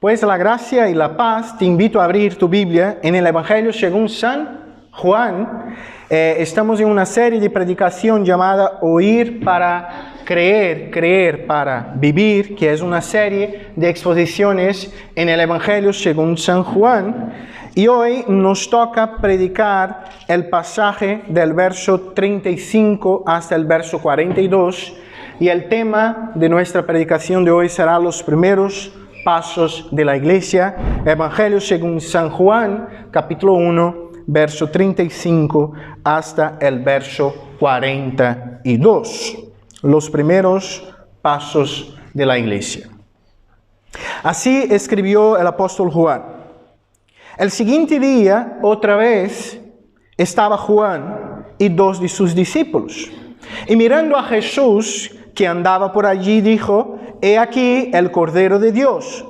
Pues la gracia y la paz, te invito a abrir tu Biblia en el Evangelio según San Juan. Estamos en una serie de predicación llamada Oír para creer, creer para vivir, que es una serie de exposiciones en el Evangelio según San Juan. Y hoy nos toca predicar el pasaje del verso 35 hasta el verso 42. Y el tema de nuestra predicación de hoy será los primeros pasos de la iglesia. Evangelio según San Juan, capítulo 1, verso 35 hasta el verso 42. Los primeros pasos de la iglesia. Así escribió el apóstol Juan. El siguiente día, otra vez, estaba Juan y dos de sus discípulos. Y mirando a Jesús, que andaba por allí, dijo: «He aquí el Cordero de Dios».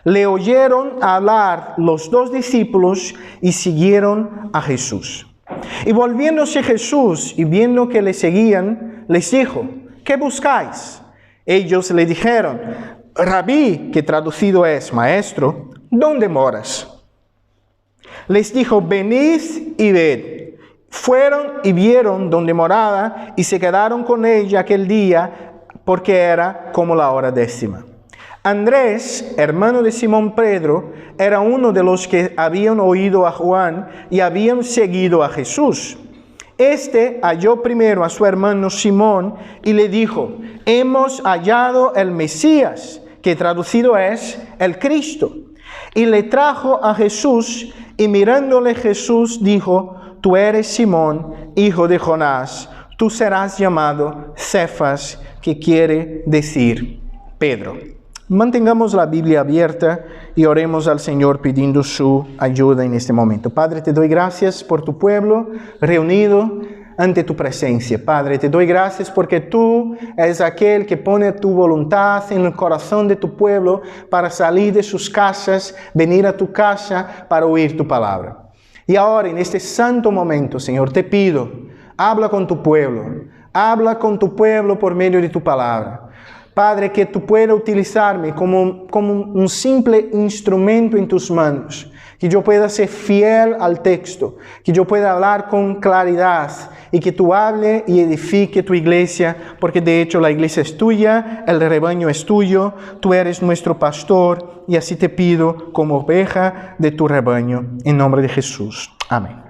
Le oyeron hablar los dos discípulos y siguieron a Jesús. Y volviéndose Jesús y viendo que le seguían, les dijo: «¿Qué buscáis?». Ellos le dijeron: «Rabí», que traducido es maestro, «¿dónde moras?». Les dijo: «Venid y ved». Fueron y vieron donde moraba y se quedaron con ella aquel día, porque era como la hora 10. Andrés, hermano de Simón Pedro, era uno de los que habían oído a Juan y habían seguido a Jesús. Este halló primero a su hermano Simón y le dijo: «Hemos hallado el Mesías», que traducido es el Cristo. Y le trajo a Jesús, y mirándole Jesús dijo: «Tú eres Simón, hijo de Jonás, tú serás llamado Cefas», que quiere decir Pedro. Mantengamos la Biblia abierta y oremos al Señor pidiendo su ayuda en este momento. Padre, te doy gracias por tu pueblo reunido ante tu presencia. Padre, te doy gracias porque tú eres aquel que pone tu voluntad en el corazón de tu pueblo para salir de sus casas, venir a tu casa para oír tu palabra. Y ahora, en este santo momento, Señor, te pido, habla con tu pueblo por medio de tu palabra. Padre, que tú puedas utilizarme como un simple instrumento en tus manos, que yo pueda ser fiel al texto, que yo pueda hablar con claridad y que tú hable y edifique tu iglesia, porque de hecho la iglesia es tuya, el rebaño es tuyo, tú eres nuestro pastor y así te pido como oveja de tu rebaño, en nombre de Jesús. Amén.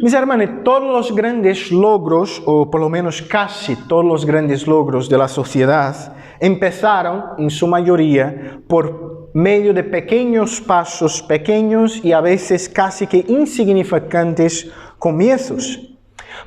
Mis hermanos, todos los grandes logros, o por lo menos casi todos los grandes logros de la sociedad, empezaron en su mayoría por medio de pequeños pasos, pequeños y a veces casi que insignificantes comienzos.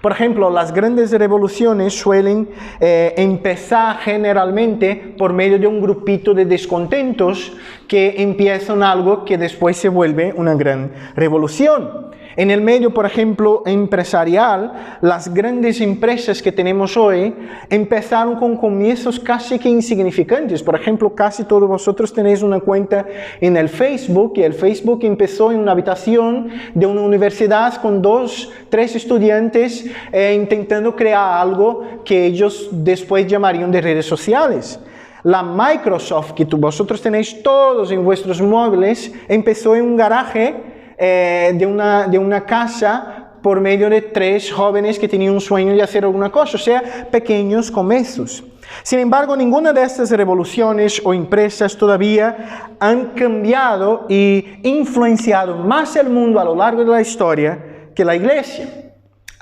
Por ejemplo, las grandes revoluciones suelen empezar generalmente por medio de un grupito de descontentos que empiezan algo que después se vuelve una gran revolución. En el medio, por ejemplo, empresarial, las grandes empresas que tenemos hoy empezaron con comienzos casi que insignificantes. Por ejemplo, casi todos vosotros tenéis una cuenta en el Facebook, y el Facebook empezó en una habitación de una universidad con 2, 3 estudiantes intentando crear algo que ellos después llamarían de redes sociales. La Microsoft, que vosotros tenéis todos en vuestros móviles, empezó en un garaje de una casa por medio de 3 jóvenes que tenían un sueño de hacer alguna cosa, o sea, pequeños comienzos. Sin embargo, ninguna de estas revoluciones o empresas todavía han cambiado y influenciado más el mundo a lo largo de la historia que la iglesia.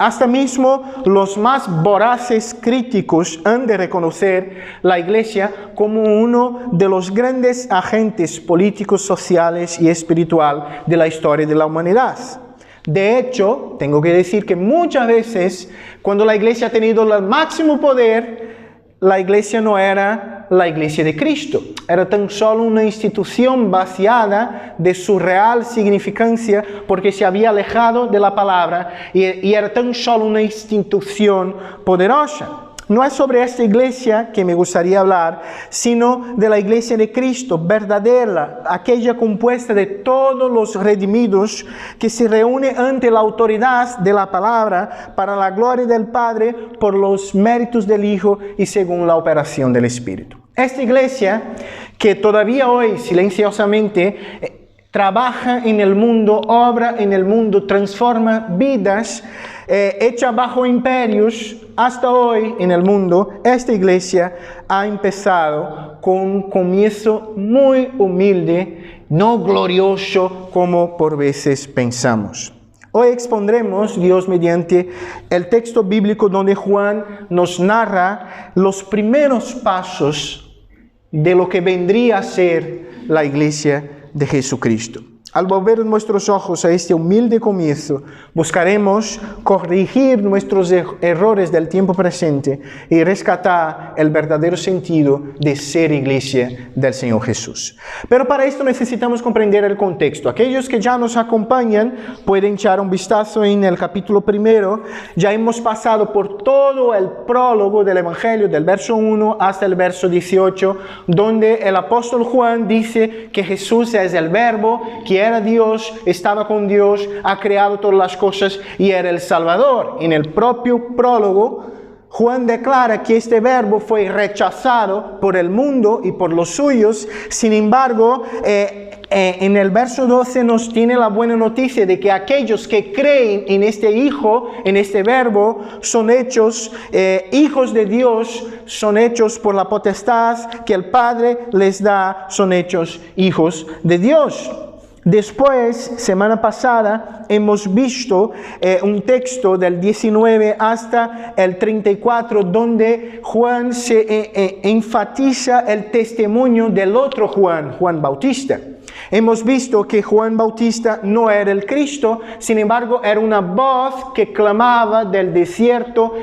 Hasta mismo los más voraces críticos han de reconocer la iglesia como uno de los grandes agentes políticos, sociales y espiritual de la historia de la humanidad. De hecho, tengo que decir que muchas veces, cuando la iglesia ha tenido el máximo poder, la iglesia no era la iglesia de Cristo. Era tan solo una institución vaciada de su real significancia porque se había alejado de la palabra y era tan solo una institución poderosa. No es sobre esta iglesia que me gustaría hablar, sino de la iglesia de Cristo, verdadera, aquella compuesta de todos los redimidos que se reúne ante la autoridad de la palabra para la gloria del Padre por los méritos del Hijo y según la operación del Espíritu. Esta iglesia que todavía hoy silenciosamente trabaja en el mundo, obra en el mundo, transforma vidas, echa bajo imperios. Hasta hoy en el mundo, esta iglesia ha empezado con un comienzo muy humilde, no glorioso como por veces pensamos. Hoy expondremos, Dios mediante, el texto bíblico donde Juan nos narra los primeros pasos de lo que vendría a ser la iglesia de Jesucristo. Al volver nuestros ojos a este humilde comienzo, buscaremos corregir nuestros errores del tiempo presente y rescatar el verdadero sentido de ser iglesia del Señor Jesús. Pero para esto necesitamos comprender el contexto. Aquellos que ya nos acompañan pueden echar un vistazo en el capítulo 1. Ya hemos pasado por todo el prólogo del Evangelio, del verso 1 hasta el verso 18, donde el apóstol Juan dice que Jesús es el Verbo, que era Dios, estaba con Dios, ha creado todas las cosas y era el Salvador. En el propio prólogo, Juan declara que este verbo fue rechazado por el mundo y por los suyos. Sin embargo, en el verso 12 nos tiene la buena noticia de que aquellos que creen en este Hijo, en este verbo, son hechos hijos de Dios, son hechos por la potestad que el Padre les da, son hechos hijos de Dios. Después, semana pasada, hemos visto un texto del 19 hasta el 34, donde Juan se enfatiza el testimonio del otro Juan, Juan Bautista. Hemos visto que Juan Bautista no era el Cristo, sin embargo era una voz que clamaba del desierto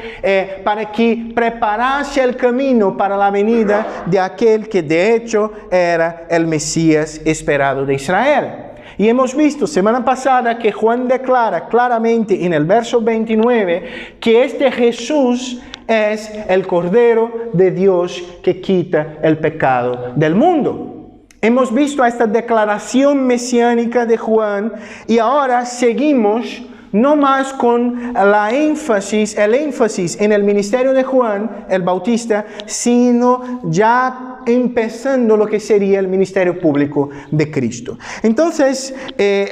para que preparase el camino para la venida de aquel que de hecho era el Mesías esperado de Israel. Y hemos visto semana pasada que Juan declara claramente en el verso 29 que este Jesús es el Cordero de Dios que quita el pecado del mundo. Hemos visto esta declaración mesiánica de Juan y ahora seguimos no más con el énfasis en el ministerio de Juan el Bautista, sino ya empezando lo que sería el ministerio público de Cristo. Entonces,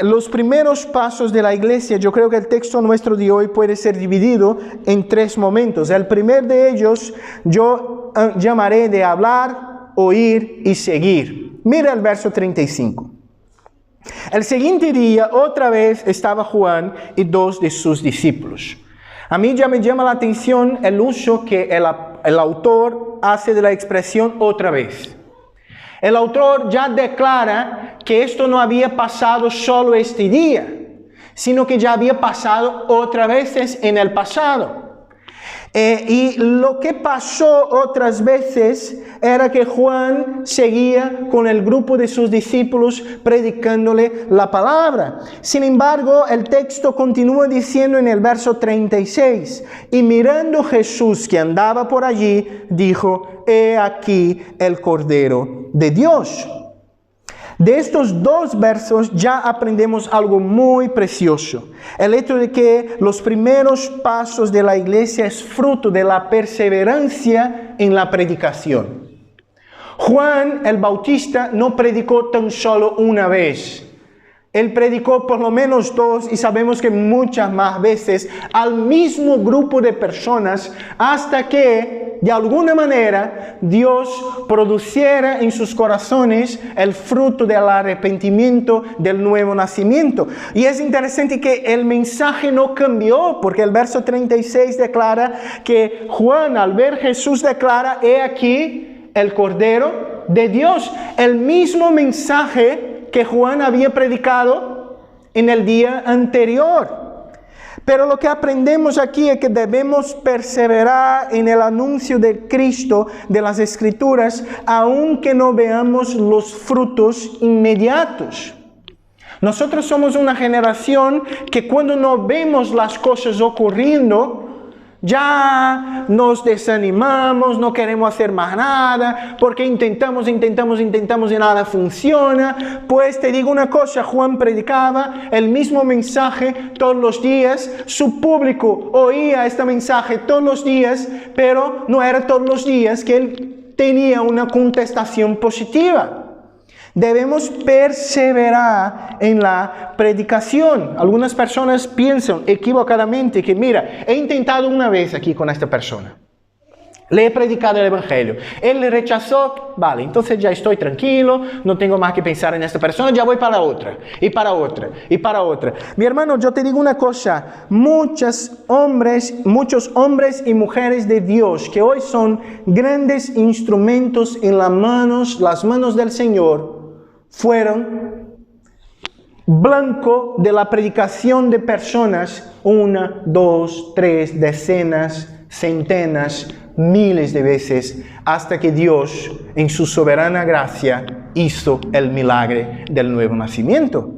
los primeros pasos de la iglesia, yo creo que el texto nuestro de hoy puede ser dividido en 3 momentos. El primer de ellos yo llamaré de hablar, oír y seguir. Mira el verso 35. El siguiente día, otra vez estaba Juan y 2 de sus discípulos. A mí ya me llama la atención el uso que el autor hace de la expresión otra vez. El autor ya declara que esto no había pasado solo este día, sino que ya había pasado otras veces en el pasado. Y lo que pasó otras veces era que Juan seguía con el grupo de sus discípulos predicándole la palabra. Sin embargo, el texto continúa diciendo en el verso 36, y mirando Jesús que andaba por allí, dijo, he aquí el Cordero de Dios. De estos 2 versos ya aprendemos algo muy precioso. El hecho de que los primeros pasos de la iglesia es fruto de la perseverancia en la predicación. Juan el Bautista no predicó tan solo una vez. Él predicó por lo menos 2 y sabemos que muchas más veces al mismo grupo de personas hasta que de alguna manera Dios produciera en sus corazones el fruto del arrepentimiento, del nuevo nacimiento. Y es interesante que el mensaje no cambió, porque el verso 36 declara que Juan al ver Jesús declara, he aquí el Cordero de Dios. El mismo mensaje que Juan había predicado en el día anterior. Pero lo que aprendemos aquí es que debemos perseverar en el anuncio de Cristo, de las Escrituras, aunque no veamos los frutos inmediatos. Nosotros somos una generación que cuando no vemos las cosas ocurriendo, ya nos desanimamos, no queremos hacer más nada, porque intentamos y nada funciona. Pues te digo una cosa, Juan predicaba el mismo mensaje todos los días, su público oía este mensaje todos los días, pero no era todos los días que él tenía una contestación positiva. Debemos perseverar en la predicación. Algunas personas piensan equivocadamente que, mira, he intentado una vez aquí con esta persona. Le he predicado el Evangelio. Él le rechazó, vale, entonces ya estoy tranquilo, no tengo más que pensar en esta persona, ya voy para otra, y para otra, y para otra. Mi hermano, yo te digo una cosa, muchos hombres y mujeres de Dios que hoy son grandes instrumentos en las manos del Señor, fueron blanco de la predicación de personas, 1, 2, 3, decenas, centenas, miles de veces, hasta que Dios, en su soberana gracia, hizo el milagro del nuevo nacimiento.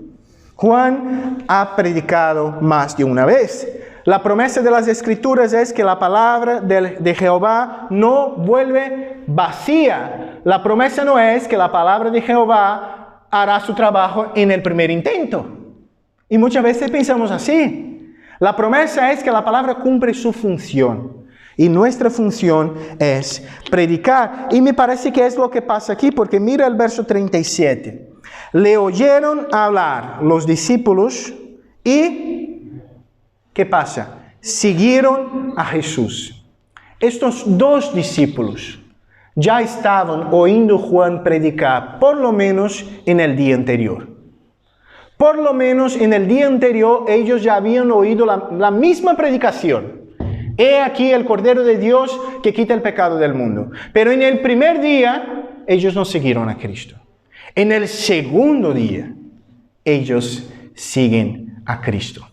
Juan ha predicado más de una vez. La promesa de las Escrituras es que la palabra de Jehová no vuelve vacía. La promesa no es que la palabra de Jehová hará su trabajo en el primer intento. Y muchas veces pensamos así. La promesa es que la palabra cumple su función. Y nuestra función es predicar. Y me parece que es lo que pasa aquí, porque mira el verso 37. Le oyeron hablar los discípulos y, ¿qué pasa? Siguieron a Jesús. Estos dos discípulos ya estaban oyendo Juan predicar, por lo menos en el día anterior. Por lo menos en el día anterior ellos ya habían oído la misma predicación. He aquí el Cordero de Dios que quita el pecado del mundo. Pero en el primer día, ellos no siguieron a Cristo. En el segundo día, ellos siguen a Cristo.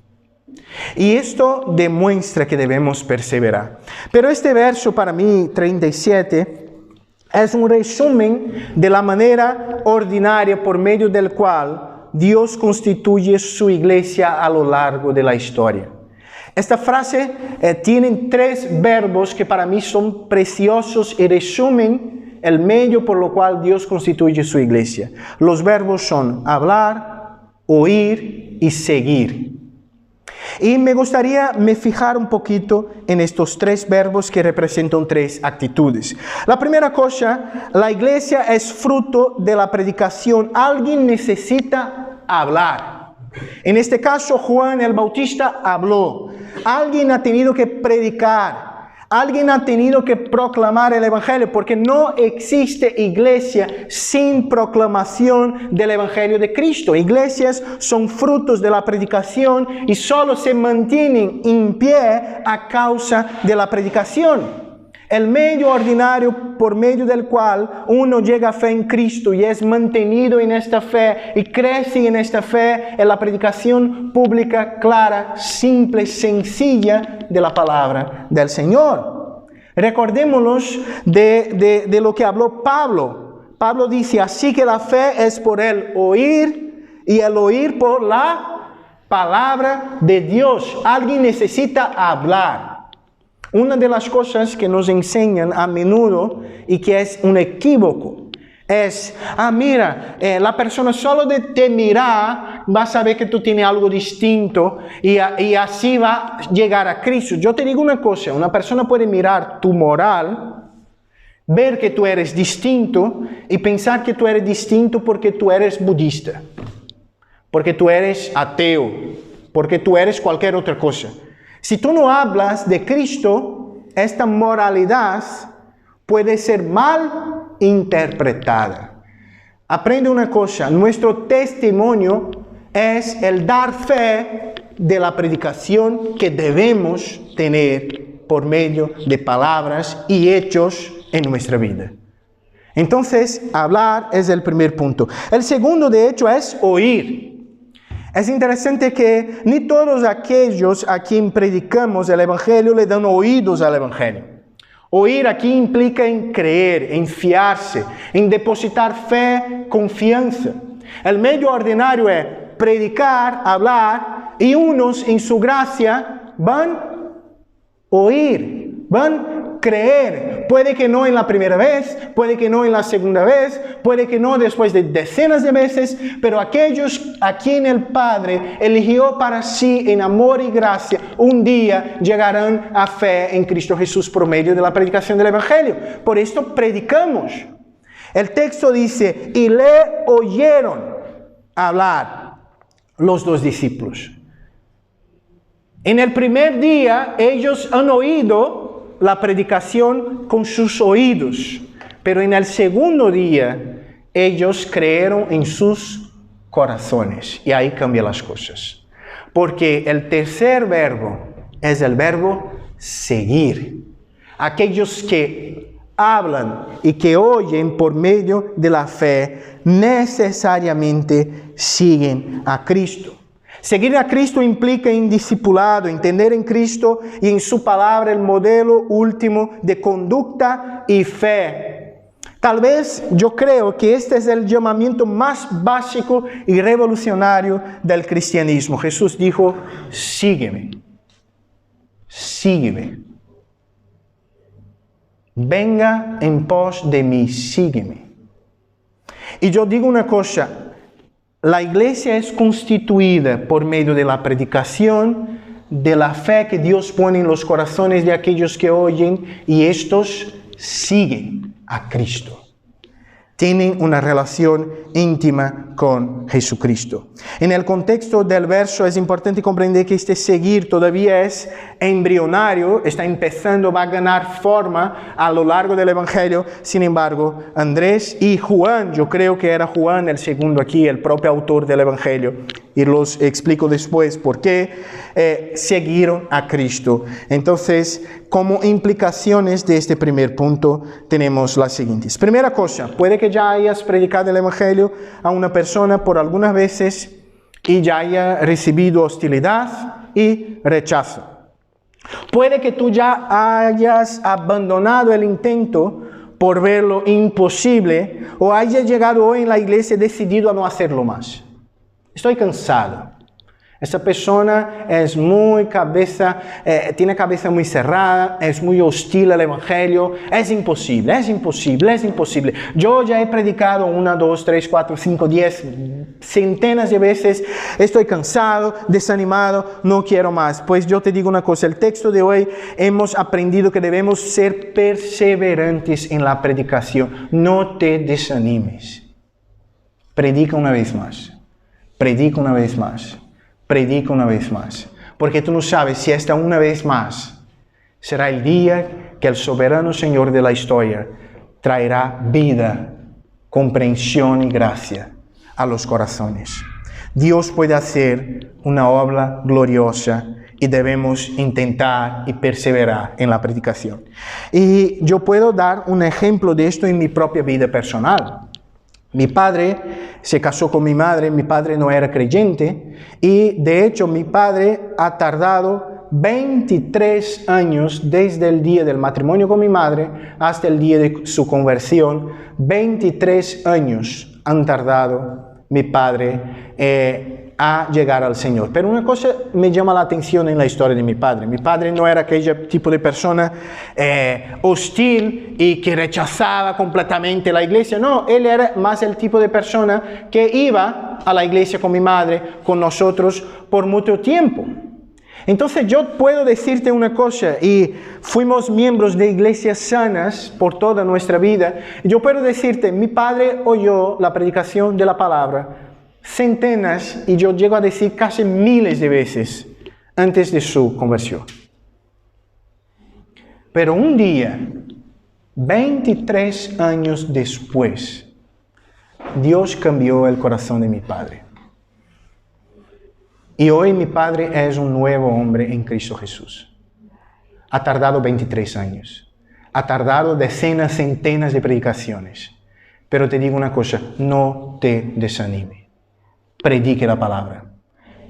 Y esto demuestra que debemos perseverar. Pero este verso para mí, 37, es un resumen de la manera ordinaria por medio del cual Dios constituye su iglesia a lo largo de la historia. Esta frase tiene 3 verbos que para mí son preciosos y resumen el medio por lo cual Dios constituye su iglesia. Los verbos son hablar, oír y seguir. Y me gustaría fijar un poquito en estos 3 verbos que representan 3 actitudes. La primera cosa, la iglesia es fruto de la predicación. Alguien necesita hablar. En este caso, Juan el Bautista habló. Alguien ha tenido que predicar. Alguien ha tenido que proclamar el Evangelio, porque no existe iglesia sin proclamación del Evangelio de Cristo. Iglesias son frutos de la predicación y solo se mantienen en pie a causa de la predicación. El medio ordinario por medio del cual uno llega a fe en Cristo y es mantenido en esta fe y crece en esta fe es la predicación pública, clara, simple, sencilla de la palabra del Señor. Recordémonos de lo que habló Pablo. Pablo dice, así que la fe es por el oír y el oír por la palabra de Dios. Alguien necesita hablar. Una de las cosas que nos enseñan a menudo y que es un equívoco es, mira, la persona solo de te mirar va a saber que tú tienes algo distinto y así va a llegar a Cristo. Yo te digo una cosa, una persona puede mirar tu moral, ver que tú eres distinto y pensar que tú eres distinto porque tú eres budista, porque tú eres ateo, porque tú eres cualquier otra cosa. Si tú no hablas de Cristo, esta moralidad puede ser mal interpretada. Aprende una cosa, nuestro testimonio es el dar fe de la predicación que debemos tener por medio de palabras y hechos en nuestra vida. Entonces, hablar es el primer punto. El segundo, de hecho, es oír. Es interesante que ni todos aquellos a quien predicamos el Evangelio le dan oídos al Evangelio. Oír aquí implica en creer, en fiarse, en depositar fe, confianza. El medio ordinario es predicar, hablar, y unos en su gracia van a oír, van a creer. Puede que no en la primera vez, puede que no en la segunda vez, puede que no después de decenas de veces, pero aquellos a quien el Padre eligió para sí en amor y gracia, un día llegarán a fe en Cristo Jesús por medio de la predicación del Evangelio. Por esto predicamos. El texto dice, y le oyeron hablar los dos discípulos. En el primer día ellos han oído la predicación con sus oídos, pero en el segundo día ellos creyeron en sus corazones. Y ahí cambian las cosas. Porque el tercer verbo es el verbo seguir. Aquellos que hablan y que oyen por medio de la fe necesariamente siguen a Cristo. Seguir a Cristo implica en discipulado, entender en Cristo y en su palabra el modelo último de conducta y fe. Tal vez yo creo que este es el llamamiento más básico y revolucionario del cristianismo. Jesús dijo, sígueme, sígueme. Venga en pos de mí, sígueme. Y yo digo una cosa, la iglesia es constituida por medio de la predicación, de la fe que Dios pone en los corazones de aquellos que oyen y estos siguen a Cristo. Tienen una relación íntima con Jesucristo. En el contexto del verso es importante comprender que este seguir todavía es embrionario, está empezando, va a ganar forma a lo largo del Evangelio. Sin embargo, Andrés y Juan, yo creo que era Juan el segundo aquí, el propio autor del Evangelio, y los explico después por qué, siguieron a Cristo. Entonces, como implicaciones de este primer punto, tenemos las siguientes. Primera cosa, puede que ya hayas predicado el Evangelio a una persona por algunas veces y ya haya recibido hostilidad y rechazo. Puede que tú ya hayas abandonado el intento por verlo imposible o hayas llegado hoy en la iglesia decidido a no hacerlo más. Estoy cansado. Esa persona es muy tiene cabeza muy cerrada, es muy hostil al Evangelio. Es imposible, es imposible, es imposible. Yo ya he predicado 1, 2, 3, 4, 5, 10, centenas de veces. Estoy cansado, desanimado, no quiero más. Pues yo te digo una cosa, el texto de hoy hemos aprendido que debemos ser perseverantes en la predicación. No te desanimes. Predica una vez más. Predica una vez más. Predica una vez más, porque tú no sabes si esta una vez más será el día que el soberano Señor de la historia traerá vida, comprensión y gracia a los corazones. Dios puede hacer una obra gloriosa y debemos intentar y perseverar en la predicación. Y yo puedo dar un ejemplo de esto en mi propia vida personal. Mi padre se casó con mi madre, mi padre no era creyente y de hecho mi padre ha tardado 23 años desde el día del matrimonio con mi madre hasta el día de su conversión. 23 años han tardado mi padre a llegar al Señor. Pero una cosa me llama la atención en la historia de mi padre. Mi padre no era aquel tipo de persona hostil y que rechazaba completamente la iglesia. No, él era más el tipo de persona que iba a la iglesia con mi madre, con nosotros, por mucho tiempo. Entonces yo puedo decirte una cosa, y fuimos miembros de iglesias sanas por toda nuestra vida. Yo puedo decirte, mi padre oyó la predicación de la palabra centenas, y yo llego a decir casi miles de veces antes de su conversión. Pero un día, 23 años después, Dios cambió el corazón de mi padre. Y hoy mi padre es un nuevo hombre en Cristo Jesús. Ha tardado 23 años. Ha tardado decenas, centenas de predicaciones. Pero te digo una cosa, no te desanimes. Predique la palabra.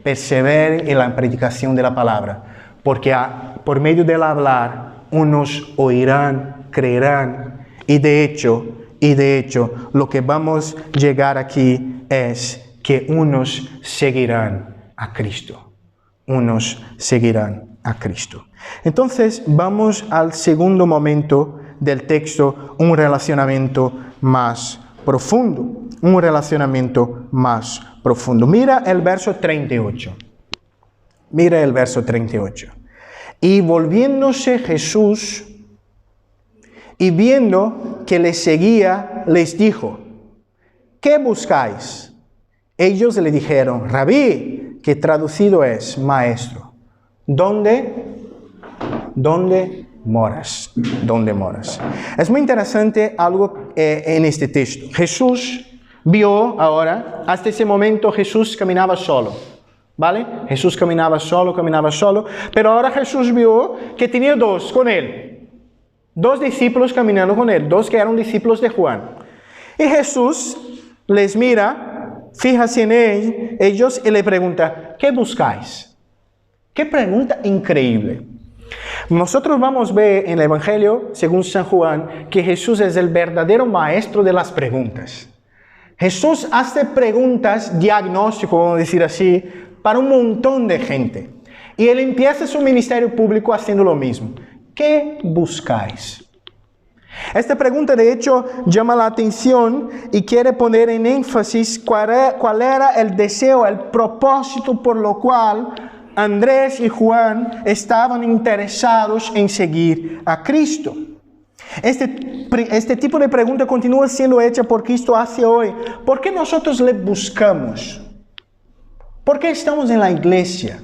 Persevere en la predicación de la palabra. Porque por medio del hablar, unos oirán, creerán. Y de hecho, lo que vamos a llegar aquí es que unos seguirán a Cristo. Unos seguirán a Cristo. Entonces, vamos al segundo momento del texto, un relacionamiento más profundo. Un relacionamiento más profundo. Mira el verso 38. Mira el verso 38. Y volviéndose Jesús y viendo que les seguía, les dijo, ¿qué buscáis? Ellos le dijeron, Rabí, que traducido es maestro. ¿Dónde moras? ¿Dónde moras? Es muy interesante algo en este texto. Jesús vio ahora, hasta ese momento Jesús caminaba solo, ¿vale? Jesús caminaba solo, pero ahora Jesús vio que tenía dos con él, dos discípulos caminando con él, dos que eran discípulos de Juan. Y Jesús les mira, fíjase en ellos y le pregunta, ¿qué buscáis? Qué pregunta increíble. Nosotros vamos a ver en el Evangelio, según San Juan, que Jesús es el verdadero maestro de las preguntas. Jesús hace preguntas, diagnóstico, vamos a decir así, para un montón de gente. Y Él empieza su ministerio público haciendo lo mismo. ¿Qué buscáis? Esta pregunta, de hecho, llama la atención y quiere poner en énfasis cuál era el deseo, el propósito por lo cual Andrés y Juan estaban interesados en seguir a Cristo. Este tipo de pregunta continúa siendo hecha por Cristo hacia hoy. ¿Por qué nosotros le buscamos? ¿Por qué estamos en la iglesia?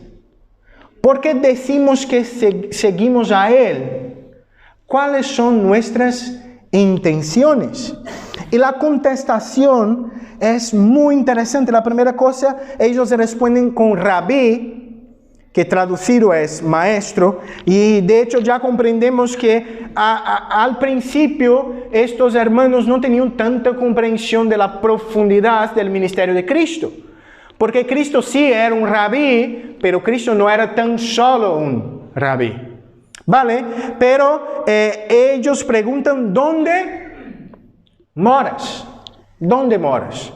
¿Por qué decimos que seguimos a Él? ¿Cuáles son nuestras intenciones? Y la contestación es muy interesante. La primera cosa, ellos responden con Rabí, que traducido es maestro, y de hecho ya comprendemos que al principio estos hermanos no tenían tanta comprensión de la profundidad del ministerio de Cristo, porque Cristo sí era un rabí, pero Cristo no era tan solo un rabí, ¿vale? Pero ellos preguntan, ¿dónde moras? ¿Dónde moras?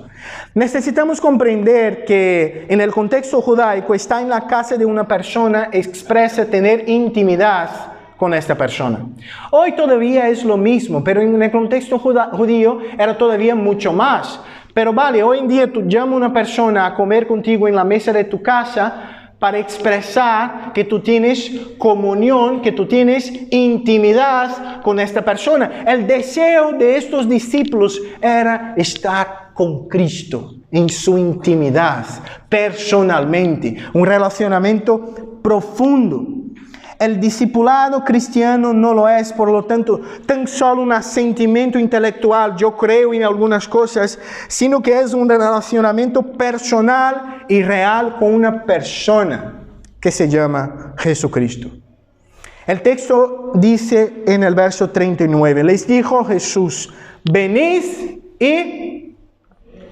Necesitamos comprender que en el contexto judaico, estar en la casa de una persona expresa tener intimidad con esta persona. Hoy todavía es lo mismo, pero en el contexto judío era todavía mucho más. Pero vale, hoy en día tú llamas a una persona a comer contigo en la mesa de tu casa para expresar que tú tienes comunión, que tú tienes intimidad con esta persona. El deseo de estos discípulos era estar con Cristo en su intimidad, personalmente, un relacionamiento profundo. El discipulado cristiano no lo es, por lo tanto, tan solo un asentimiento intelectual, yo creo en algunas cosas, sino que es un relacionamiento personal y real con una persona que se llama Jesucristo. El texto dice en el verso 39, les dijo Jesús, venid y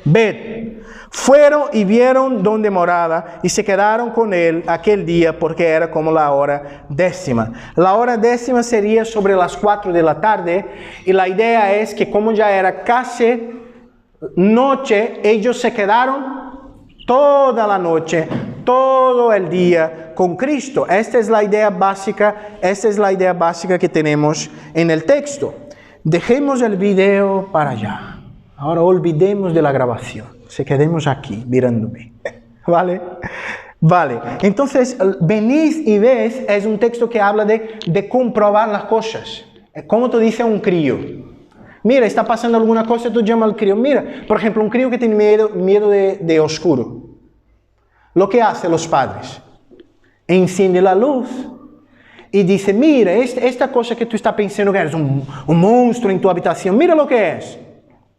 ved. Fueron y vieron dónde moraba y se quedaron con él aquel día porque era como la hora 10. La hora 10 sería sobre las 4 de la tarde y la idea es que como ya era casi noche, ellos se quedaron toda la noche, todo el día con Cristo. Esta es la idea básica que tenemos en el texto. Dejemos el video para allá. Ahora olvidemos de la grabación. Se quedemos aquí mirándome. ¿Vale? Vale. Entonces, venid y ves es un texto que habla de comprobar las cosas. Como tú dices a un crío. Mira, está pasando alguna cosa, tú llamas al crío. Mira, por ejemplo, un crío que tiene miedo de oscuro. Lo que hacen los padres. Enciende la luz. Y dice, mira, esta cosa que tú estás pensando que eres un monstruo en tu habitación. Mira lo que es.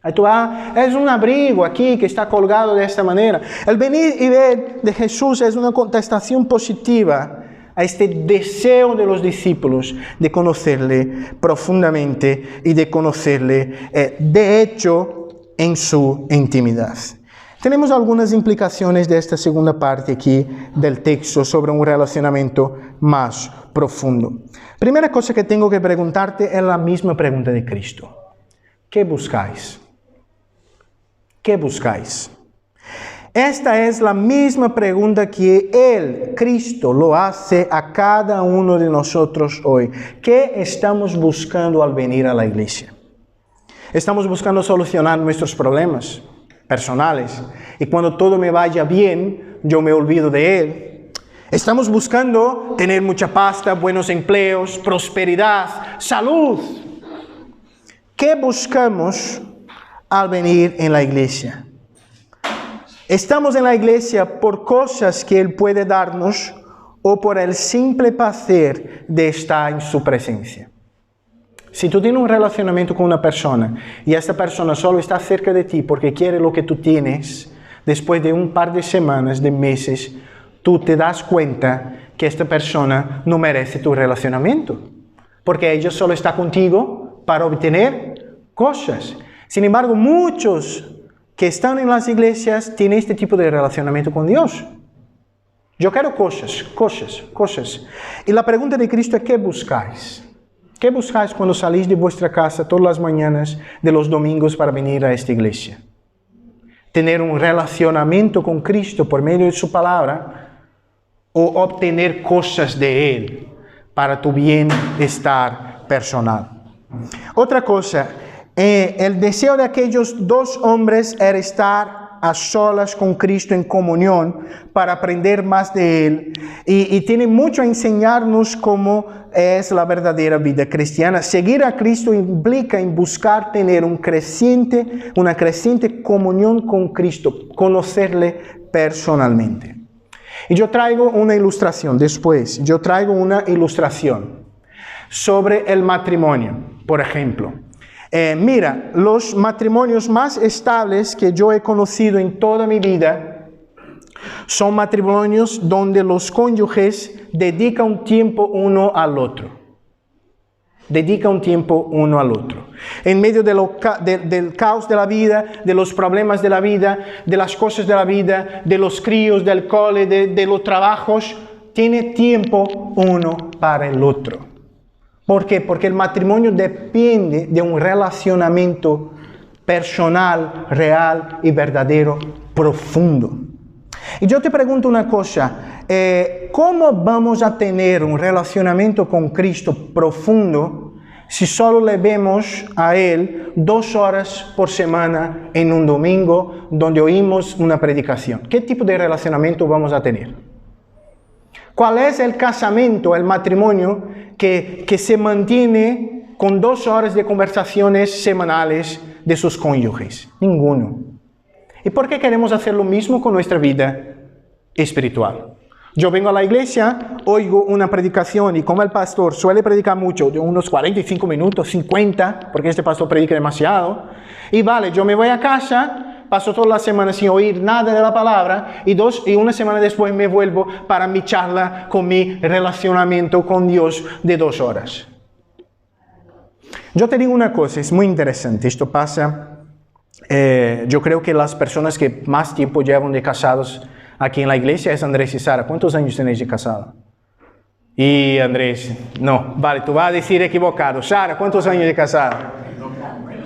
Ahí tú es un abrigo aquí que está colgado de esta manera. El venir y ver de Jesús es una contestación positiva a este deseo de los discípulos de conocerle profundamente y de conocerle, de hecho, en su intimidad. Tenemos algunas implicaciones de esta segunda parte aquí del texto sobre un relacionamiento más profundo. Primera cosa que tengo que preguntarte es la misma pregunta de Cristo. ¿Qué buscáis? ¿Qué buscáis? Esta es la misma pregunta que Él, Cristo, lo hace a cada uno de nosotros hoy. ¿Qué estamos buscando al venir a la iglesia? Estamos buscando solucionar nuestros problemas personales. Y cuando todo me vaya bien, yo me olvido de Él. Estamos buscando tener mucha pasta, buenos empleos, prosperidad, salud. ¿qué buscamos al venir en la iglesia? ¿Estamos en la iglesia por cosas que Él puede darnos o por el simple placer de estar en su presencia? Si tú tienes un relacionamiento con una persona y esta persona solo está cerca de ti porque quiere lo que tú tienes, después de un par de semanas, de meses, tú te das cuenta que esta persona no merece tu relacionamiento, porque ella solo está contigo para obtener cosas. Sin embargo, muchos que están en las iglesias tienen este tipo de relacionamiento con Dios. Yo quiero cosas. Y la pregunta de Cristo es, ¿qué buscáis? ¿Qué buscáis cuando salís de vuestra casa todas las mañanas de los domingos para venir a esta iglesia? ¿Tener un relacionamiento con Cristo por medio de su palabra o obtener cosas de Él para tu bienestar personal? Otra cosa, el deseo de aquellos dos hombres era estar a solas con Cristo en comunión para aprender más de Él. Y tiene mucho a enseñarnos cómo es la verdadera vida cristiana. Seguir a Cristo implica en buscar tener una creciente comunión con Cristo, conocerle personalmente. Y yo traigo una ilustración después. Yo traigo una ilustración sobre el matrimonio, por ejemplo. Mira, los matrimonios más estables que yo he conocido en toda mi vida son matrimonios donde los cónyuges dedican tiempo uno al otro. En medio del caos de la vida, de los problemas de la vida, de las cosas de la vida, de los críos, del cole, de los trabajos, tiene tiempo uno para el otro. ¿Por qué? Porque el matrimonio depende de un relacionamiento personal, real y verdadero, profundo. Y yo te pregunto una cosa, ¿cómo vamos a tener un relacionamiento con Cristo profundo si solo le vemos a Él 2 horas por semana en un domingo donde oímos una predicación? ¿Qué tipo de relacionamiento vamos a tener? ¿Cuál es el casamento, el matrimonio que se mantiene con 2 horas de conversaciones semanales de sus cónyuges? Ninguno. ¿Y por qué queremos hacer lo mismo con nuestra vida espiritual? Yo vengo a la iglesia, oigo una predicación y como el pastor suele predicar mucho, de unos 45 minutos, 50, porque este pastor predica demasiado, y vale, yo me voy a casa, paso toda la semana sin oír nada de la palabra y una semana después me vuelvo para mi charla con mi relacionamiento con Dios de 2 horas. Yo te digo una cosa, es muy interesante, esto pasa, yo creo que las personas que más tiempo llevan de casados aquí en la iglesia es Andrés y Sara. ¿Cuántos años tenéis de casado? Y Andrés, no, vale, tú vas a decir equivocado. Sara, ¿cuántos años de casada?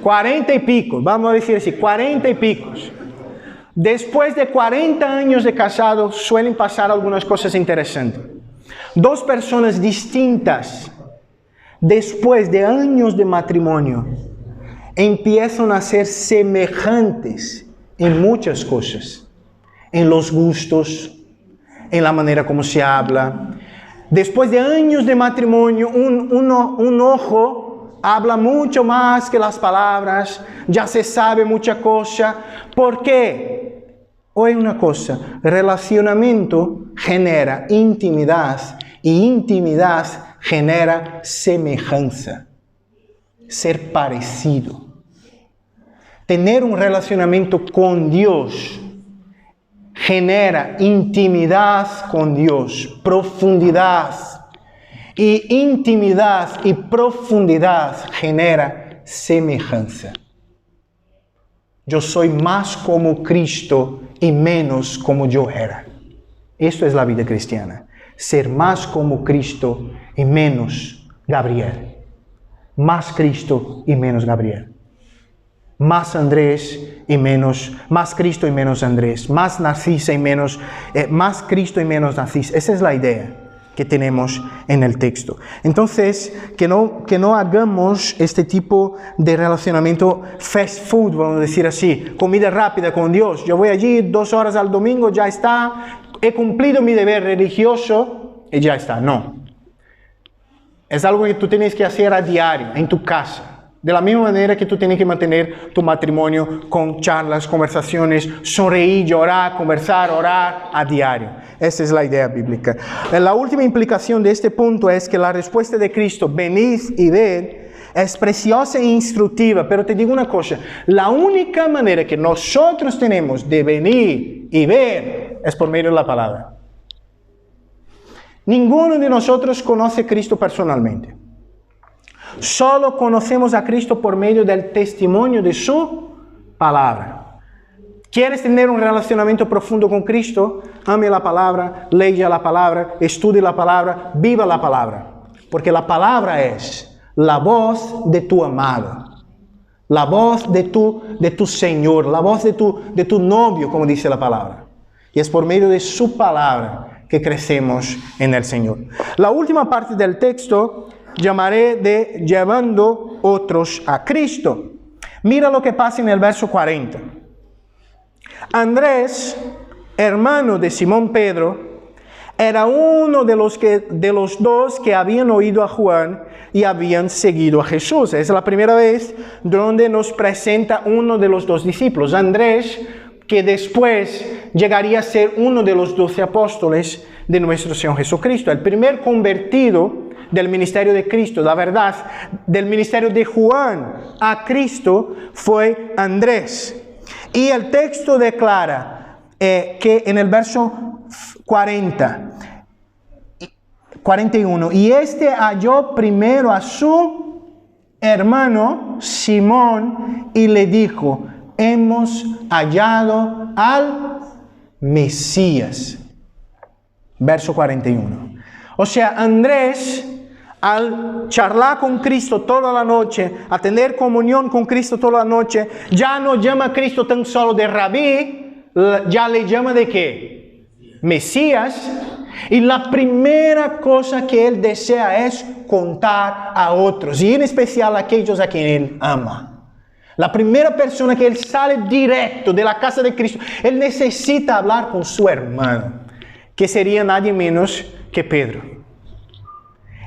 40 y pico, vamos a decir así, 40 y picos. Después de 40 años de casado suelen pasar algunas cosas interesantes. 2 personas distintas, después de años de matrimonio, empiezan a ser semejantes en muchas cosas. En los gustos, en la manera como se habla. Después de años de matrimonio, un ojo habla mucho más que las palabras, ya se sabe mucha cosa. ¿Por qué? Oye una cosa, relacionamiento genera intimidad y intimidad genera semejanza, ser parecido. Tener un relacionamiento con Dios genera intimidad con Dios, profundidad. Y intimidad y profundidad genera semejanza. Yo soy más como Cristo y menos como yo era. Esto es la vida cristiana. Ser más como Cristo y menos Gabriel. Más Cristo y menos Gabriel. Más Andrés y menos, más Cristo y menos Andrés. Más Narcisa y menos, más Cristo y menos Narcisa. Esa es la idea que tenemos en el texto. Entonces, que no hagamos este tipo de relacionamiento fast food, vamos a decir así, comida rápida con Dios. Yo voy allí 2 horas al domingo, ya está, he cumplido mi deber religioso y ya está. No. Es algo que tú tienes que hacer a diario, en tu casa. De la misma manera que tú tienes que mantener tu matrimonio con charlas, conversaciones, sonreír, llorar, conversar, orar a diario. Esa es la idea bíblica. La última implicación de este punto es que la respuesta de Cristo, venid y ved, es preciosa e instructiva. Pero te digo una cosa, la única manera que nosotros tenemos de venir y ver es por medio de la palabra. Ninguno de nosotros conoce a Cristo personalmente. Solo conocemos a Cristo por medio del testimonio de su palabra. ¿Quieres tener un relacionamiento profundo con Cristo? Ame la palabra, lea la palabra, estudie la palabra, viva la palabra. Porque la palabra es la voz de tu amado, la voz de tu Señor, la voz de tu novio, como dice la palabra. Y es por medio de su palabra que crecemos en el Señor. La última parte del texto llamaré de llevando otros a Cristo. Mira lo que pasa en el verso 40. Andrés, hermano de Simón Pedro, era uno de los dos que habían oído a Juan y habían seguido a Jesús. Es la primera vez donde nos presenta uno de los dos discípulos, Andrés, que después llegaría a ser uno de los 12 apóstoles de nuestro Señor Jesucristo. El primer convertido del ministerio de Cristo, la verdad, del ministerio de Juan a Cristo fue Andrés. Y el texto declara que en el verso 41, y este halló primero a su hermano Simón y le dijo, hemos hallado al Mesías. Verso 41. O sea, Andrés, al charlar con Cristo toda la noche, a tener comunión con Cristo toda la noche, ya no llama a Cristo tan solo de Rabí, ya le llama de ¿qué? Mesías. Y la primera cosa que él desea es contar a otros, y en especial a aquellos a quien él ama. La primera persona que él sale directo de la casa de Cristo, él necesita hablar con su hermano, que sería nadie menos que Pedro.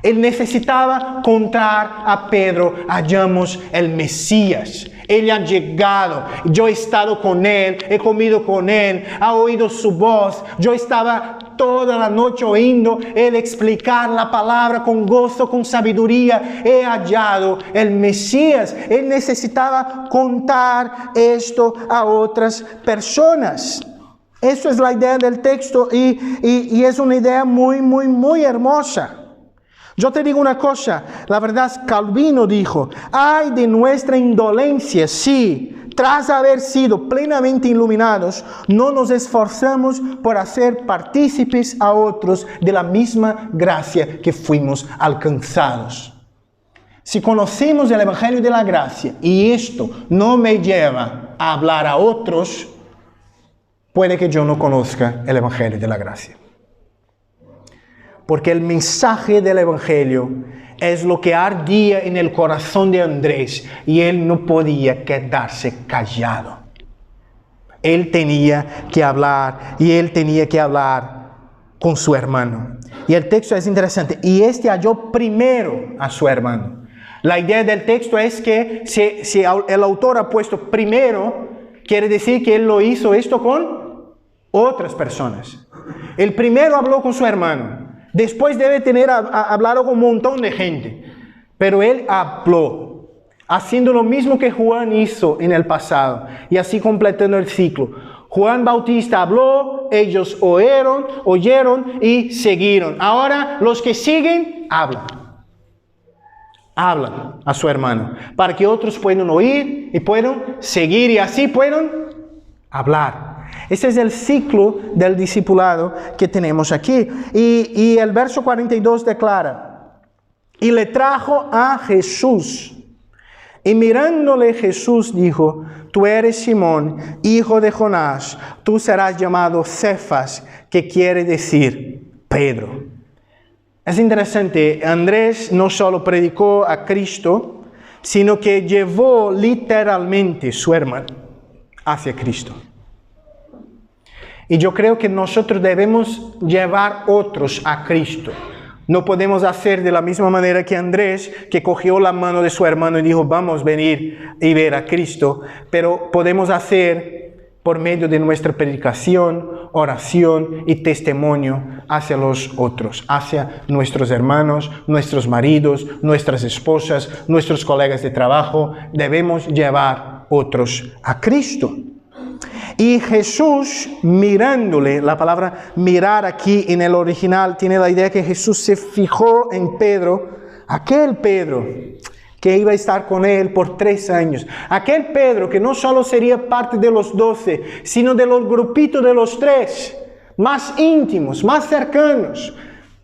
Él necesitaba contar a Pedro, hallamos el Mesías. Él ha llegado, yo he estado con él, he comido con él, ha oído su voz. Yo estaba toda la noche oyendo él explicar la palabra con gozo, con sabiduría. He hallado el Mesías. Él necesitaba contar esto a otras personas. Eso es la idea del texto y es una idea muy, muy, muy hermosa. Yo te digo una cosa, la verdad, Calvino dijo, ay de nuestra indolencia si, tras haber sido plenamente iluminados, no nos esforzamos por hacer partícipes a otros de la misma gracia que fuimos alcanzados. Si conocemos el Evangelio de la gracia y esto no me lleva a hablar a otros, puede que yo no conozca el Evangelio de la gracia. Porque el mensaje del Evangelio es lo que ardía en el corazón de Andrés y él no podía quedarse callado. Él tenía que hablar y él tenía que hablar con su hermano. Y el texto es interesante. Y este halló primero a su hermano. La idea del texto es que si el autor ha puesto primero, quiere decir que él lo hizo esto con otras personas. El primero habló con su hermano. Después debe tener hablado con un montón de gente. Pero él habló, haciendo lo mismo que Juan hizo en el pasado. Y así completando el ciclo. Juan Bautista habló, ellos oyeron y siguieron. Ahora los que siguen, hablan a su hermano. Para que otros puedan oír y puedan seguir y así puedan hablar. Ese es el ciclo del discipulado que tenemos aquí. Y el verso 42 declara, y le trajo a Jesús. Y mirándole Jesús dijo, tú eres Simón, hijo de Jonás, tú serás llamado Cefas, que quiere decir Pedro. Es interesante, Andrés no solo predicó a Cristo, sino que llevó literalmente su hermano hacia Cristo. Y yo creo que nosotros debemos llevar otros a Cristo No podemos hacer de la misma manera que Andrés, que cogió la mano de su hermano y dijo, vamos a venir y ver a Cristo, pero podemos hacer por medio de nuestra predicación, oración y testimonio hacia los otros, hacia nuestros hermanos, nuestros maridos, nuestras esposas, nuestros colegas de trabajo. Debemos llevar otros a Cristo. Y Jesús mirándole, la palabra mirar aquí en el original tiene la idea que Jesús se fijó en Pedro, aquel Pedro que iba a estar con él por 3 años. Aquel Pedro que no solo sería parte de los 12, sino de los grupitos de los 3, más íntimos, más cercanos.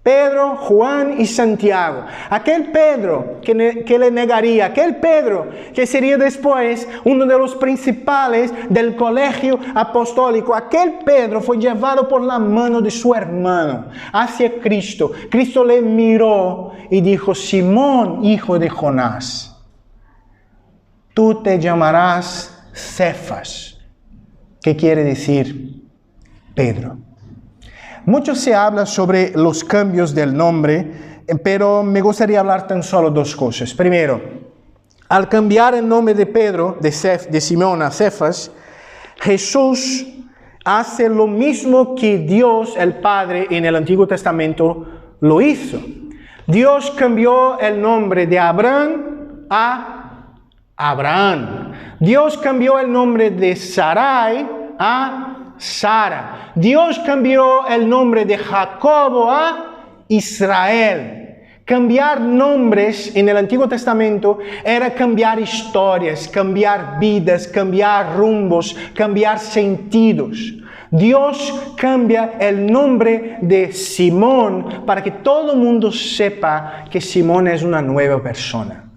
Pedro, Juan y Santiago. Aquel Pedro que le negaría, aquel Pedro que sería después uno de los principales del colegio apostólico. Aquel Pedro fue llevado por la mano de su hermano hacia Cristo. Cristo le miró y dijo, Simón, hijo de Jonás, tú te llamarás Cefas. ¿Qué quiere decir Pedro? Mucho se habla sobre los cambios del nombre, pero me gustaría hablar tan solo 2 cosas. Primero, al cambiar el nombre de Pedro, de Simón a Cefas, Jesús hace lo mismo que Dios, el Padre, en el Antiguo Testamento lo hizo. Dios cambió el nombre de Abraham a Abraham. Dios cambió el nombre de Sarai a Sara. Dios cambió el nombre de Jacobo a Israel. Cambiar nombres en el Antiguo Testamento era cambiar historias, cambiar vidas, cambiar rumbos, cambiar sentidos. Dios cambia el nombre de Simón para que todo el mundo sepa que Simón es una nueva persona.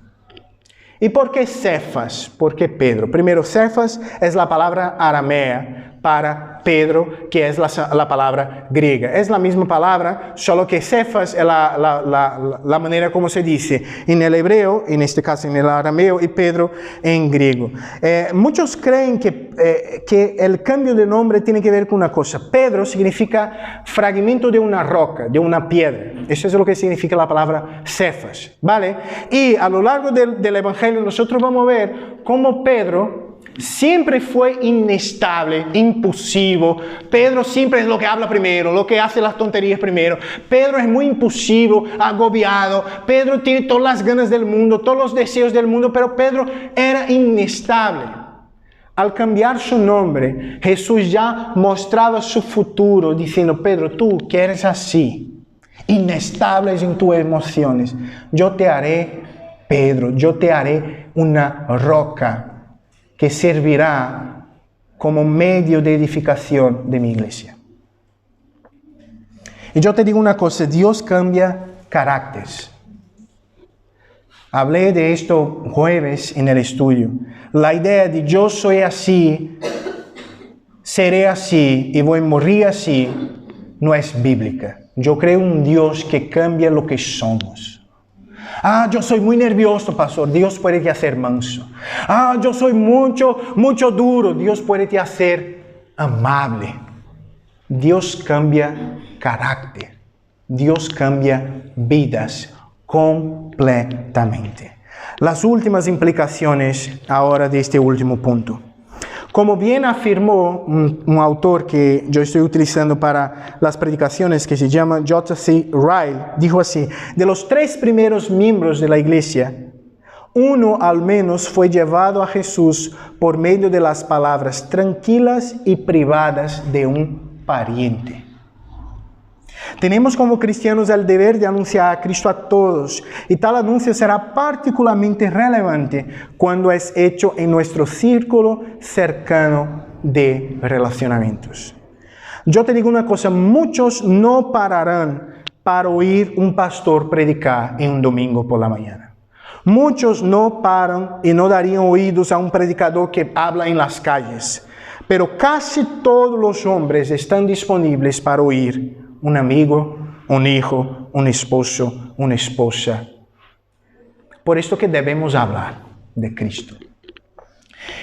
¿Y por qué Cefas? ¿Por qué Pedro? Primero, Cefas es la palabra aramea para Pedro, que es la palabra griega. Es la misma palabra, solo que Cefas es la manera como se dice en el hebreo, en este caso en el arameo, y Pedro en griego. Muchos creen que el cambio de nombre tiene que ver con una cosa. Pedro significa fragmento de una roca, de una piedra. Eso es lo que significa la palabra Cefas, ¿vale? Y a lo largo del Evangelio nosotros vamos a ver cómo Pedro siempre fue inestable, impulsivo. Pedro siempre es lo que habla primero, lo que hace las tonterías primero. Pedro es muy impulsivo, agobiado. Pedro tiene todas las ganas del mundo, todos los deseos del mundo, pero Pedro era inestable. Al cambiar su nombre, Jesús ya mostraba su futuro, diciendo, Pedro, tú que eres así, inestable en tus emociones, yo te haré, Pedro, yo te haré una roca que servirá como medio de edificación de mi iglesia. Y yo te digo una cosa, Dios cambia caracteres. Hablé de esto jueves en el estudio. La idea de yo soy así, seré así y voy a morir así, no es bíblica. Yo creo en un Dios que cambia lo que somos. Yo soy muy nervioso, pastor. Dios puede te hacer manso. Yo soy mucho duro. Dios puede te hacer amable. Dios cambia carácter. Dios cambia vidas completamente. Las últimas implicaciones ahora de este último punto. Como bien afirmó un autor que yo estoy utilizando para las predicaciones, que se llama J.C. Ryle, dijo así, de los 3 primeros miembros de la iglesia, uno al menos fue llevado a Jesús por medio de las palabras tranquilas y privadas de un pariente. Tenemos como cristianos el deber de anunciar a Cristo a todos, y tal anuncio será particularmente relevante cuando es hecho en nuestro círculo cercano de relacionamientos. Yo te digo una cosa, muchos no pararán para oír un pastor predicar en un domingo por la mañana. Muchos no paran y no darían oídos a un predicador que habla en las calles, pero casi todos los hombres están disponibles para oír un amigo, un hijo, un esposo, una esposa. Por esto que debemos hablar de Cristo.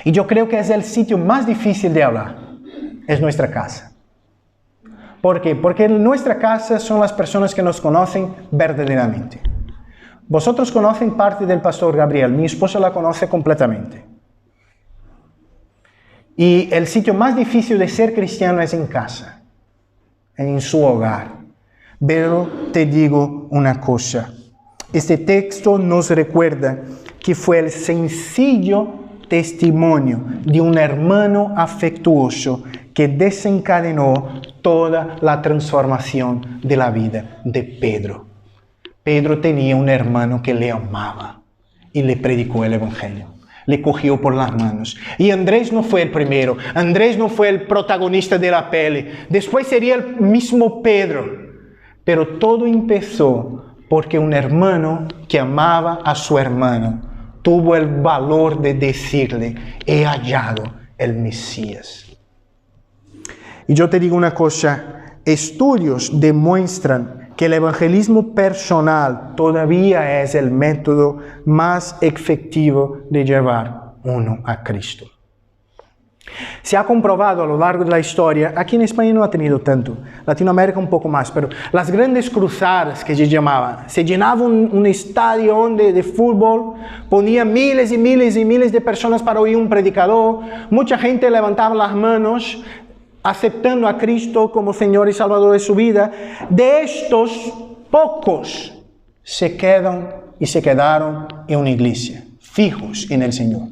Y yo creo que es el sitio más difícil de hablar, es nuestra casa. ¿Por qué? Porque en nuestra casa son las personas que nos conocen verdaderamente. Vosotros conocen parte del pastor Gabriel, mi esposa la conoce completamente. Y el sitio más difícil de ser cristiano es en casa, en su hogar. Pero te digo una cosa, este texto nos recuerda que fue el sencillo testimonio de un hermano afectuoso que desencadenó toda la transformación de la vida de Pedro. Pedro tenía un hermano que le amaba y le predicó el evangelio. Le cogió por las manos. Y Andrés no fue el primero. Andrés no fue el protagonista de la peli. Después sería el mismo Pedro. Pero todo empezó porque un hermano que amaba a su hermano tuvo el valor de decirle: he hallado el Mesías. Y yo te digo una cosa, estudios demuestran que el evangelismo personal todavía es el método más efectivo de llevar uno a Cristo. Se ha comprobado a lo largo de la historia, aquí en España no ha tenido tanto, Latinoamérica un poco más, pero las grandes cruzadas que se llamaban, se llenaba un estadio de fútbol, ponía miles y miles y miles de personas para oír un predicador, mucha gente levantaba las manos, aceptando a Cristo como Señor y Salvador de su vida. De estos, pocos se quedaron en una iglesia, fijos en el Señor.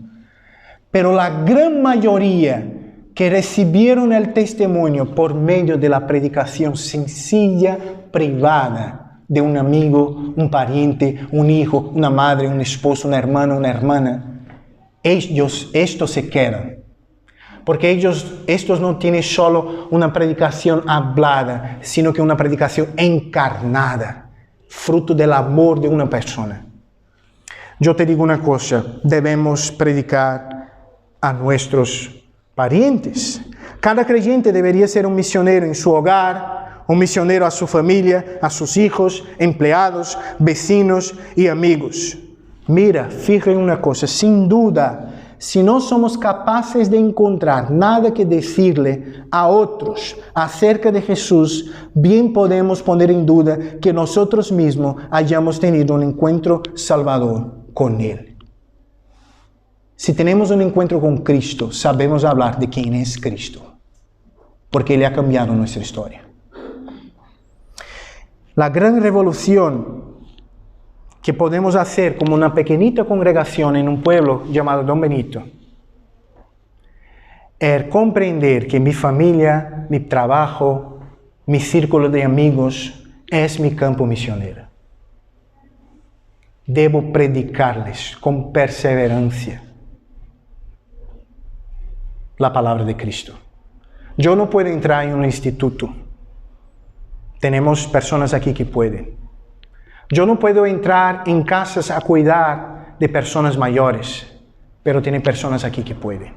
Pero la gran mayoría que recibieron el testimonio por medio de la predicación sencilla, privada, de un amigo, un pariente, un hijo, una madre, un esposo, una hermana, estos se quedan. Porque estos no tienen solo una predicación hablada, sino que una predicación encarnada, fruto del amor de una persona. Yo te digo una cosa, debemos predicar a nuestros parientes. Cada creyente debería ser un misionero en su hogar, un misionero a su familia, a sus hijos, empleados, vecinos y amigos. Mira, fíjate en una cosa, sin duda, si no somos capaces de encontrar nada que decirle a otros acerca de Jesús, bien podemos poner en duda que nosotros mismos hayamos tenido un encuentro salvador con Él. Si tenemos un encuentro con Cristo, sabemos hablar de quién es Cristo, porque Él ha cambiado nuestra historia. La gran revolución que podemos hacer como una pequeñita congregación en un pueblo llamado Don Benito, es comprender que mi familia, mi trabajo, mi círculo de amigos es mi campo misionero. Debo predicarles con perseverancia la palabra de Cristo. Yo no puedo entrar en un instituto. Tenemos personas aquí que pueden. Yo no puedo entrar en casas a cuidar de personas mayores, pero tienen personas aquí que pueden.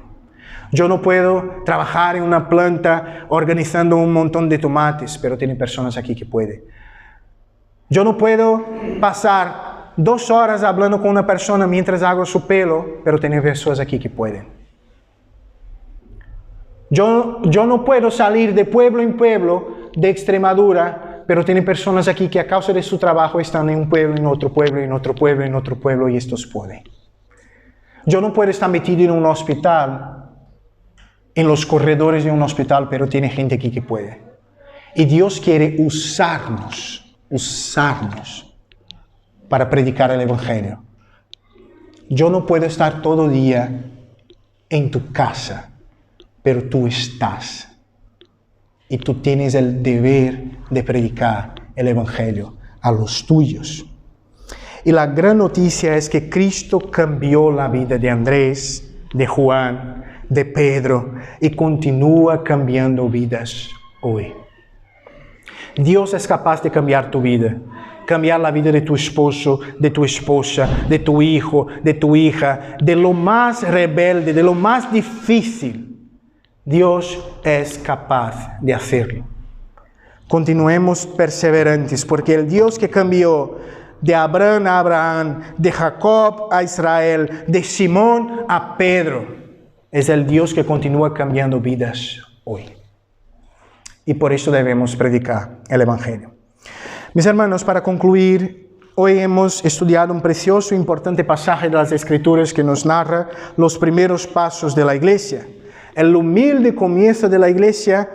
Yo no puedo trabajar en una planta organizando un montón de tomates, pero tienen personas aquí que pueden. Yo no puedo pasar 2 horas hablando con una persona mientras hago su pelo, pero tienen personas aquí que pueden. Yo no puedo salir de pueblo en pueblo de Extremadura, pero tienen personas aquí que a causa de su trabajo están en un pueblo, en otro pueblo, en otro pueblo, en otro pueblo, y estos pueden. Yo no puedo estar metido en un hospital, en los corredores de un hospital, pero tiene gente aquí que puede. Y Dios quiere usarnos para predicar el evangelio. Yo no puedo estar todo día en tu casa, pero tú estás. Y tú tienes el deber de predicar el evangelio a los tuyos. Y la gran noticia es que Cristo cambió la vida de Andrés, de Juan, de Pedro, y continúa cambiando vidas hoy. Dios es capaz de cambiar tu vida, cambiar la vida de tu esposo, de tu esposa, de tu hijo, de tu hija, de lo más rebelde, de lo más difícil. Dios es capaz de hacerlo. Continuemos perseverantes, porque el Dios que cambió de Abraham a Abraham, de Jacob a Israel, de Simón a Pedro, es el Dios que continúa cambiando vidas hoy. y por eso debemos predicar el Evangelio. Mis hermanos, para concluir, hoy hemos estudiado un precioso e importante pasaje de las Escrituras que nos narra los primeros pasos de la iglesia. El humilde comienzo de la iglesia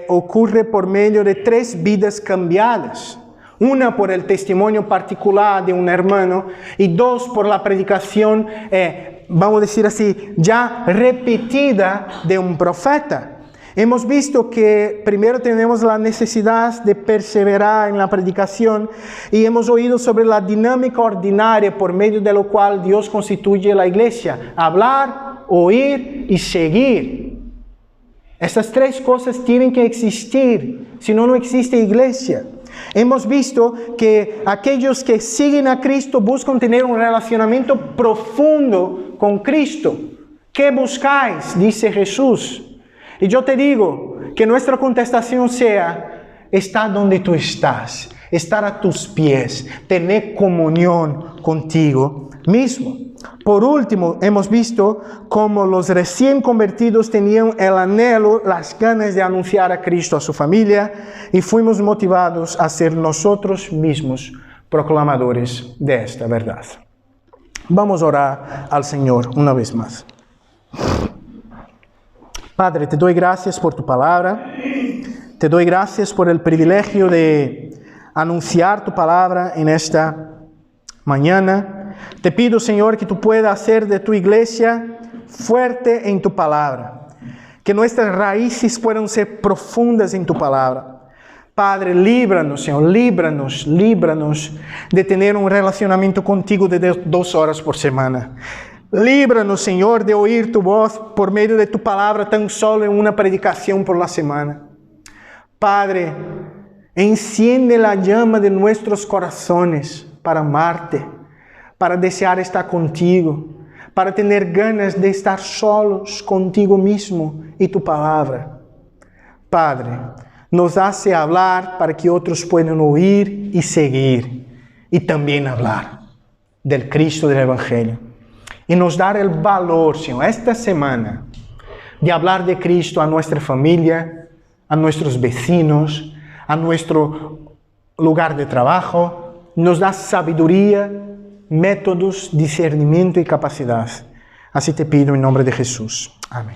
ocurre por medio de 3 vidas cambiadas. Una por el testimonio particular de un hermano y 2 por la predicación, vamos a decir así, ya repetida de un profeta. Hemos visto que primero tenemos la necesidad de perseverar en la predicación y hemos oído sobre la dinámica ordinaria por medio de lo cual Dios constituye la iglesia: hablar, oír y seguir. Estas 3 cosas tienen que existir, si no, no existe iglesia. Hemos visto que aquellos que siguen a Cristo buscan tener un relacionamiento profundo con Cristo. ¿Qué buscáis?, dice Jesús. Y yo te digo que nuestra contestación sea: estar donde tú estás, estar a tus pies, tener comunión contigo mismo. Por último, hemos visto cómo los recién convertidos tenían el anhelo, las ganas de anunciar a Cristo a su familia, y fuimos motivados a ser nosotros mismos proclamadores de esta verdad. Vamos a orar al Señor una vez más. Padre, te doy gracias por tu palabra, te doy gracias por el privilegio de anunciar tu palabra en esta mañana. Te pido, Señor, que tú puedas hacer de tu iglesia fuerte en tu palabra, que nuestras raíces puedan ser profundas en tu palabra. Padre, líbranos, Señor, líbranos de tener un relacionamiento contigo de 2 horas por semana. Líbranos, Señor, de oír tu voz por medio de tu palabra tan solo en una predicación por la semana. Padre, enciende la llama de nuestros corazones para amarte, para desear estar contigo, para tener ganas de estar solos contigo mismo y tu palabra. Padre, nos hace hablar para que otros puedan oír y seguir, y también hablar del Cristo del Evangelio. Y nos dar el valor, Señor, esta semana, de hablar de Cristo a nuestra familia, a nuestros vecinos, a nuestro lugar de trabajo. Nos da sabiduría, métodos, discernimiento y capacidad. Así te pido en nombre de Jesús. Amén.